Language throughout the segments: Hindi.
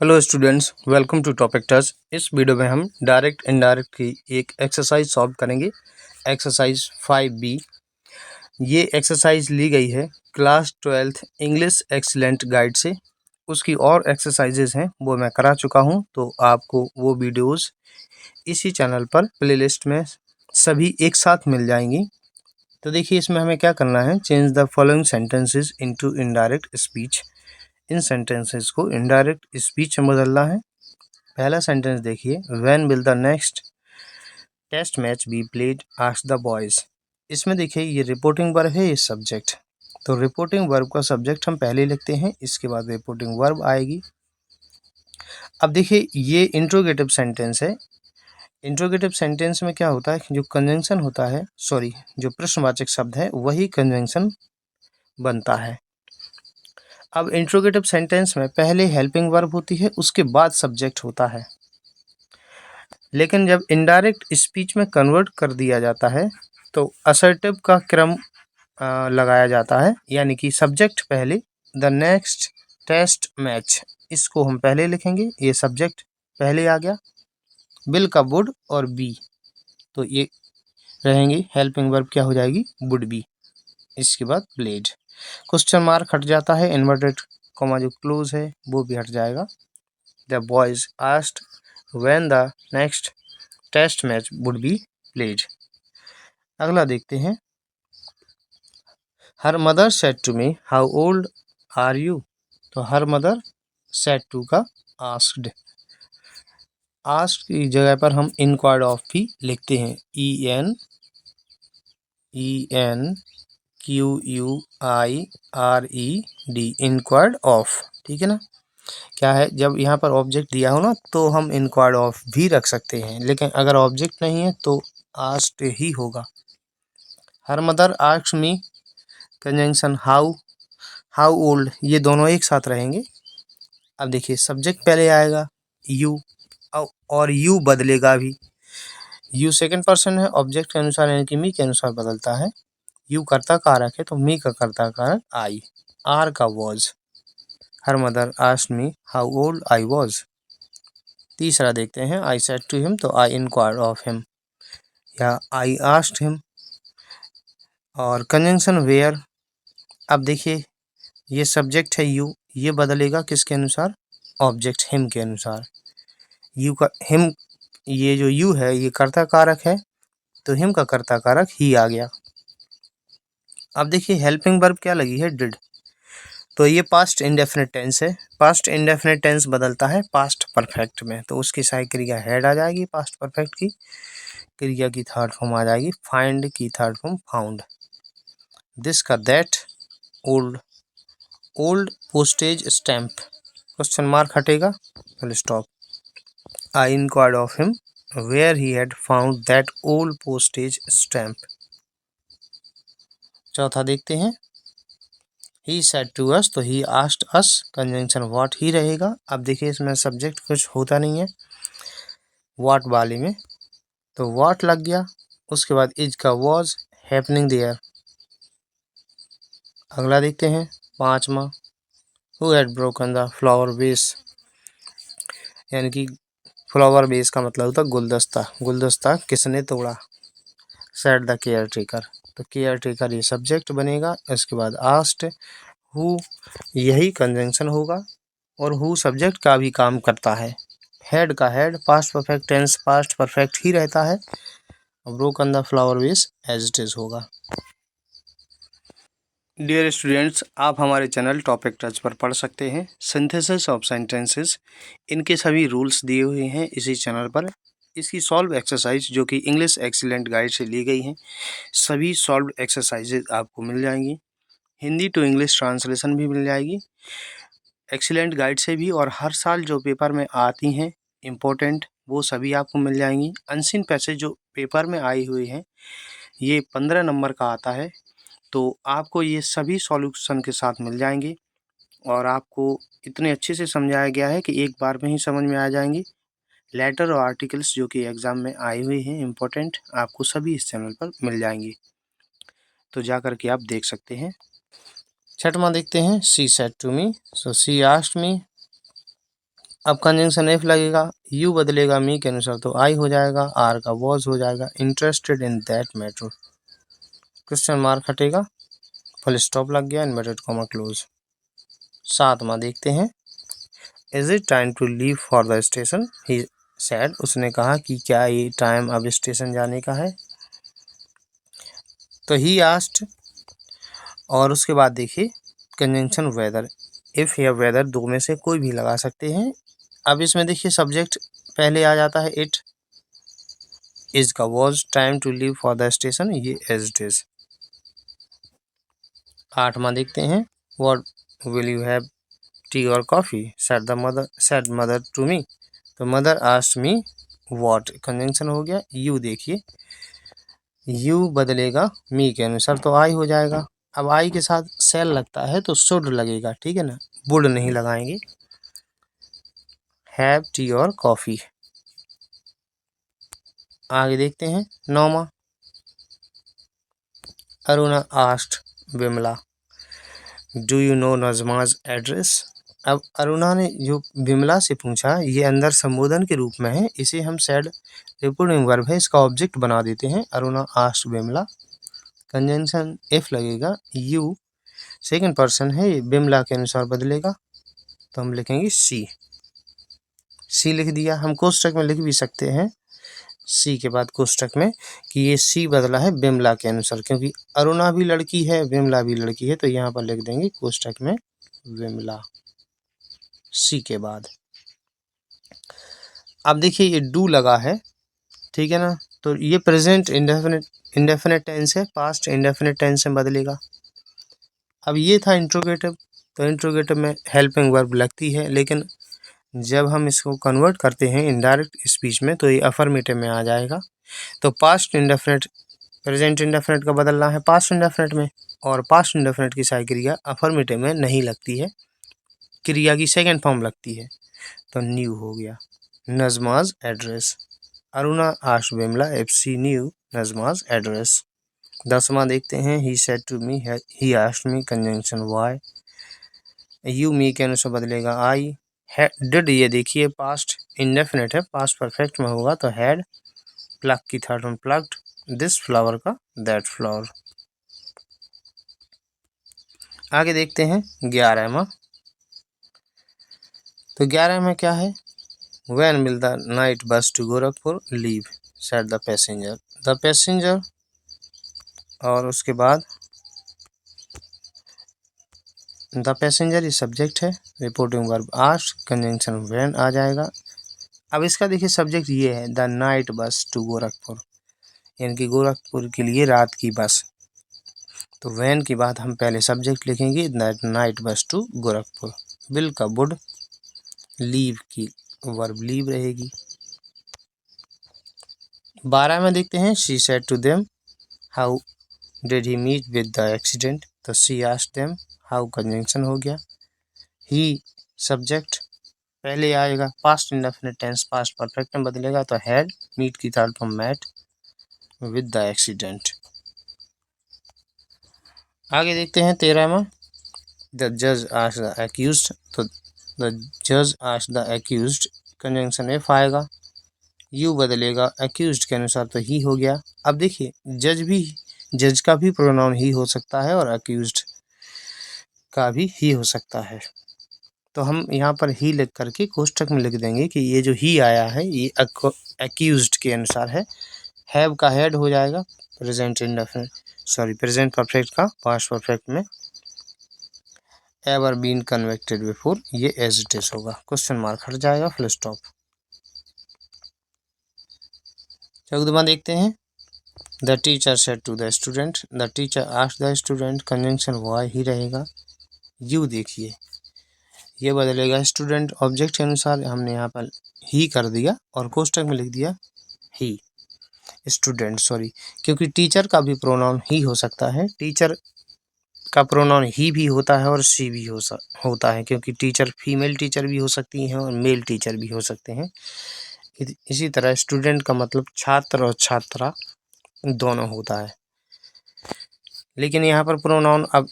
Hello students, welcome to topic touch. इस वीडियो में हम डायरेक्ट इनडायरेक्ट की एक एक्सरसाइज सॉल्व करेंगे। Exercise 5B। ये एक्सरसाइज ली गई है class 12th English excellent guide से। उसकी और एक्सरसाइजेज हैं वो मैं करा चुका हूँ, तो आपको वो वीडियोस इसी चैनल पर प्लेलिस्ट में सभी एक साथ मिल जाएंगी। तो देखिए, इसमें हमें क्या करना है, change the following sentences into indirect speech. इन सेंटेंसेस को इनडायरेक्ट स्पीच में बदलना है। पहला सेंटेंस देखिए, when will the next test match be played, ask the boys. इसमें देखिए, ये रिपोर्टिंग वर्ब है, ये सब्जेक्ट। तो रिपोर्टिंग वर्ब का सब्जेक्ट हम पहले लिखते हैं, इसके बाद रिपोर्टिंग वर्ब आएगी। अब देखिए, ये इंट्रोगेटिव सेंटेंस है। इंट्रोगेटिव सेंटेंस में क्या होता है, जो कंजंक्शन होता है, जो प्रश्नवाचक शब्द है वही कंजंक्शन बनता है। अब इंट्रोगेटिव सेंटेंस में पहले हेल्पिंग वर्ब होती है, उसके बाद सब्जेक्ट होता है। लेकिन जब इनडायरेक्ट स्पीच में कन्वर्ट कर दिया जाता है तो असर्टिव का क्रम लगाया जाता है, यानी कि सब्जेक्ट पहले, द नेक्स्ट टेस्ट मैच, इसको हम पहले लिखेंगे, ये सब्जेक्ट पहले आ गया। बिल का वुड और बी, तो ये रहेंगी हेल्पिंग वर्ब, क्या हो जाएगी, वुड बी। इसके बाद प्लेड, क्वेश्चन मार्क हट जाता है, इन्वर्टेड कॉमा जो क्लोज है वो भी हट जाएगा। The boys asked when the next test match would be played. अगला देखते हैं, her mother said to me how old are you. तो हर मदर सेड टू का आस्क्ड, आस्क्ड की जगह पर हम इंक्वायर्ड ऑफ भी लिखते हैं, ENQUIRED, इंक्वायर्ड ऑफ। ठीक है ना। क्या है, जब यहाँ पर ऑब्जेक्ट दिया हो ना तो हम इंक्वायर्ड ऑफ भी रख सकते हैं, लेकिन अगर ऑब्जेक्ट नहीं है तो आस्क्ड ही होगा। Her mother asked me, conjunction how old, ये दोनों एक साथ रहेंगे। अब देखिए, सब्जेक्ट पहले आएगा यू, और यू बदलेगा भी। यू सेकंड पर्सन है, ऑब्जेक्ट के अनुसार यानी कि मी के अनुसार बदलता है। यू कर्ता कारक है तो मी का कर्ता कारक आई, आर का was. Her mother asked me how old I was. तीसरा देखते हैं, आई सेड टू हिम, तो आई इंक्वायर्ड ऑफ हिम या आई आस्क्ड हिम। और कंजंक्शन वेयर, अब देखिए, ये सब्जेक्ट है यू, ये बदलेगा किसके अनुसार, ऑब्जेक्ट हिम के अनुसार। यू का हिम, ये जो यू है ये कर्ता कारक है, तो हिम का कर्ता कारक ही आ गया। अब देखिए, हेल्पिंग वर्ब क्या लगी है, डिड। तो ये पास्ट इंडेफिनिट टेंस है। पास्ट इंडेफिनिट टेंस बदलता है पास्ट परफेक्ट में, तो उसकी सहायक क्रिया हैड आ जाएगी। पास्ट परफेक्ट की क्रिया की थर्ड फॉर्म आ जाएगी फाइंड की थर्ड फॉर्म फाउंड। दिस का that, old, old postage stamp, question mark हटेगा, full stop. I inquired of him where he had found that old postage stamp. चौथा देखते हैं, ही सेड टू अस, तो he asked us, conjunction what he रहेगा। अब देखिए, इसमें सब्जेक्ट कुछ होता नहीं है व्हाट वाले में, तो व्हाट लग गया। उसके बाद इज का वॉज हैपनिंग देयर। अगला देखते हैं, पांचवा, who had broken the flower base, यानी कि फ्लावर बेस का मतलब होता है गुलदस्ता, गुलदस्ता किसने तोड़ा। सेड द केयर टेकर, तो केयर टेकर ये सब्जेक्ट बनेगा। इसके बाद आस्क्ड, हु, यही कंजंक्शन होगा, और हु सब्जेक्ट का भी काम करता है। हेड का head, past perfect tense past perfect ही रहता है। Broken the flower vase as it is होगा। डियर स्टूडेंट्स, आप हमारे चैनल टॉपिक टच पर पढ़ सकते हैं सिंथेसिस ऑफ सेंटेंसेस। इनके सभी रूल्स दिए हुए हैं इसी चैनल पर। इसकी सॉल्व एक्सरसाइज जो कि इंग्लिश एक्सीलेंट गाइड से ली गई हैं, सभी सॉल्व एक्सरसाइजेज आपको मिल जाएंगी। हिंदी टू इंग्लिश ट्रांसलेशन भी मिल जाएगी एक्सीलेंट गाइड से भी, और हर साल जो पेपर में आती हैं इम्पोर्टेंट, वो सभी आपको मिल जाएंगी। अनसीन पैसेज जो पेपर में आई हुई हैं, ये 15 नंबर का आता है, तो आपको ये सभी सॉल्यूशन के साथ मिल जाएंगे, और आपको इतने अच्छे से समझाया गया है कि एक बार में ही समझ में आ जाएंगी। लेटर और आर्टिकल्स जो कि एग्ज़ाम में आए हुए हैं इम्पोर्टेंट, आपको सभी इस चैनल पर मिल जाएंगी, तो जा कर के आप देख सकते हैं। छठवां देखते हैं, she said to me, so she asked me, अब कंजंक्शन एफ लगेगा, यू बदलेगा मी के अनुसार तो आई हो जाएगा, आर का वॉज हो जाएगा, interested in that matter, question mark हटेगा, फुल स्टॉप लग गया, इन्वर्टेड कॉमा क्लोज। 7वां देखते हैं, is it time to leave for the station, he said, उसने कहा कि क्या ये टाइम अब स्टेशन जाने का है, तो ही आस्क्ड, और उसके बाद देखिए कंजंक्शन वेदर, इफ या वेदर दो में से कोई भी लगा सकते हैं। अब इसमें देखिए सब्जेक्ट पहले आ जाता है इट, इज का was, time to leave for the station ये एज इट इज। 8वां देखते हैं, what will you have, tea और coffee, said mother to me, तो mother asked me what, conjunction हो गया, यू देखिए यू बदलेगा मी के अनुसार तो आई हो जाएगा। अब आई के साथ सेल लगता है तो शुड लगेगा, ठीक है ना, वुड नहीं लगाएंगे। हैव टी और कॉफी। आगे देखते हैं 9वां, Aruna asked Vimla do you know Najma's address, अब अरुणा ने जो विमला से पूछा ये अंदर संबोधन के रूप में है, इसे हम सेड रिपोर्टिंग वर्ब है, इसका ऑब्जेक्ट बना देते हैं, Aruna asked Vimla, conjunction if लगेगा, यू सेकंड पर्सन है, ये विमला के अनुसार बदलेगा तो हम लिखेंगे सी लिख दिया। हम कोष्टक में लिख भी सकते हैं सी के बाद कोष्टक में कि ये सी बदला है विमला के अनुसार, क्योंकि अरुणा भी लड़की है विमला भी लड़की है, तो यहाँ पर लिख देंगे कोष्टक में विमला सी के बाद। अब देखिए ये डू लगा है, ठीक है ना, तो ये प्रेजेंट इंडेफिनिट टेंस है, पास्ट इंडेफिनिट टेंस में बदलेगा। अब ये था इंट्रोगेटिव, तो इंट्रोगेटिव में हेल्पिंग वर्ब लगती है, लेकिन जब हम इसको कन्वर्ट करते हैं इनडायरेक्ट स्पीच में तो ये अफर्मेटिव में आ जाएगा। तो पास्ट इंडेफिनिट प्रेजेंट इंडेफिनिट का बदलना है पास्ट इंडेफिनिट में, और पास्ट इंडेफिनिट की सारी क्रिया अफर्मेटिव में नहीं लगती है, क्रिया की सेकेंड फॉर्म लगती है, तो न्यू हो गया Najma's address, Aruna asked Vimla if she knew Najma's address. 10वां देखते हैं, he said to me, he asked me, conjunction why, you me के अनुसार बदलेगा आई, डिड ये देखिए पास्ट इंडेफिनिट है, पास्ट परफेक्ट में होगा तो हैड, प्लग की third one plugged, this flower का दैट फ्लावर। आगे देखते हैं 11वां, तो 11 में क्या है, when will the night bus to Gorakhpur leave, said the passenger, और उसके बाद द पैसेंजर ये सब्जेक्ट है, reporting verb asked, conjunction when आ जाएगा। अब इसका देखिए सब्जेक्ट ये है the night bus to Gorakhpur, यानी कि गोरखपुर के लिए रात की बस, तो व्हेन के बाद हम पहले सब्जेक्ट लिखेंगे that night bus to Gorakhpur, will का वुड, लीव की वर्ब लीव रहेगी। 12 में देखते हैं, she said to them how did he meet with the accident, तो she asked them, how conjunction हो गया, ही सब्जेक्ट पहले आएगा, past indefinite tense past perfect में बदलेगा तो हैड, मीट की third form met, with the accident. आगे देखते हैं 13वां, द जज आस्क्ड द एक्यूज्ड, तो द जज asked the accused, conjunction if आएगा, यू बदलेगा एक्यूज्ड के अनुसार तो ही हो गया। अब देखिए जज का भी प्रोनाउन ही हो सकता है और एक्यूज्ड का भी ही हो सकता है, तो हम यहाँ पर ही लिख करके कोष्टक में लिख देंगे कि ये जो ही आया है ये एक्यूज्ड के अनुसार है, हैव का हेड हो जाएगा, प्रेजेंट परफेक्ट का पास्ट परफेक्ट में एवर बीन कन्वेक्टेड बिफोर ये एज इट इज होगा, क्वेश्चन मार्क हट जाएगा, फुल स्टॉप। 14वां देखते हैं, the teacher said to the student, the teacher asked the student, conjunction why ही रहेगा, यू देखिए ये बदलेगा स्टूडेंट, ऑब्जेक्ट के अनुसार हमने यहाँ पर ही कर दिया और कोष्टक में लिख दिया ही स्टूडेंट, क्योंकि टीचर का भी प्रोनाउन ही हो सकता है, टीचर का प्रोनाउन ही भी होता है और सी भी होता है, क्योंकि टीचर फीमेल टीचर भी हो सकती हैं और मेल टीचर भी हो सकते हैं। इसी तरह स्टूडेंट का मतलब छात्र और छात्रा दोनों होता है, लेकिन यहाँ पर प्रोनाउन अब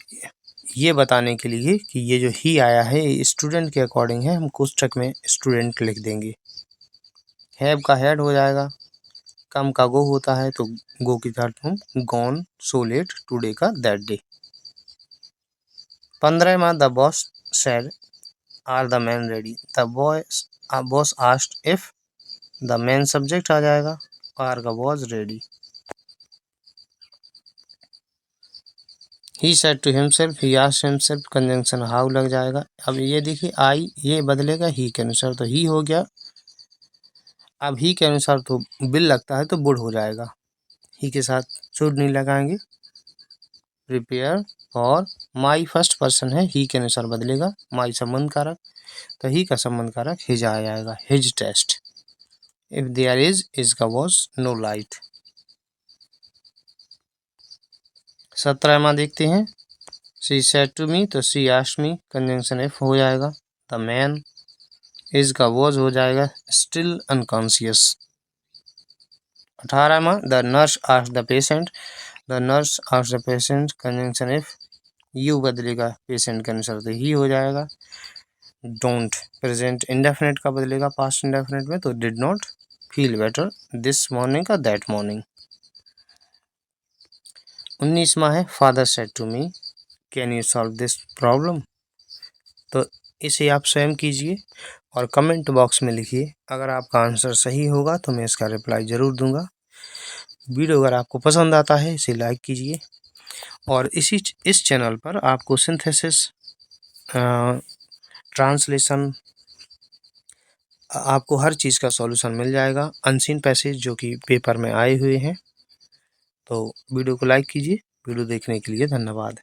ये बताने के लिए कि ये जो ही आया है ये स्टूडेंट के अकॉर्डिंग है, हम कोष्ठक में स्टूडेंट लिख देंगे। हैव का हेड हो जाएगा, कम का गो होता है तो गो की third form gone, so late, today का दैट डे। 15वां the boss said are the man ready, the boss asked if, the man subject आ जाएगा, आर का was ready. He said to himself, he asked himself, conjunction how लग जाएगा। अब ये देखिए आई ये बदलेगा ही के अनुसार तो ही हो गया। अब ही के अनुसार तो बिल लगता है तो वुड हो जाएगा, ही के साथ शुड नहीं लगाएंगे। Prepare for my first person है, ही के अनुसार बदलेगा, माई संबंध कारक तो ही का संबंध कारक हिज आ जाएगा, his test. If there is का वॉज, नो लाइट। 17वां देखते हैं, शी सेड टू मी तो she asked me, conjunction if हो जाएगा, द मैन इज का वॉज हो जाएगा, स्टिल अनकॉन्शियस। 18वां the nurse asked the patient, the nurse asked the patient, conjunction if you बदलेगा पेशेंट के अनुसार तो ही हो जाएगा। डोंट प्रेजेंट इंडेफिनिट का बदलेगा पास्ट इंडेफिनिट में तो did not feel better this morning का दैट मॉर्निंग। 19वां है father said to me can you solve this problem, तो इसे आप स्वयं कीजिए और कमेंट बॉक्स में लिखिए। अगर आपका आंसर सही होगा तो मैं इसका रिप्लाई ज़रूर दूंगा। वीडियो अगर आपको पसंद आता है इसे लाइक कीजिए और इस चैनल पर आपको सिंथेसिस, ट्रांसलेशन, आपको हर चीज़ का सॉल्यूशन मिल जाएगा, अनसीन पैसेज जो कि पेपर में आए हुए हैं। तो वीडियो को लाइक कीजिए। वीडियो देखने के लिए धन्यवाद।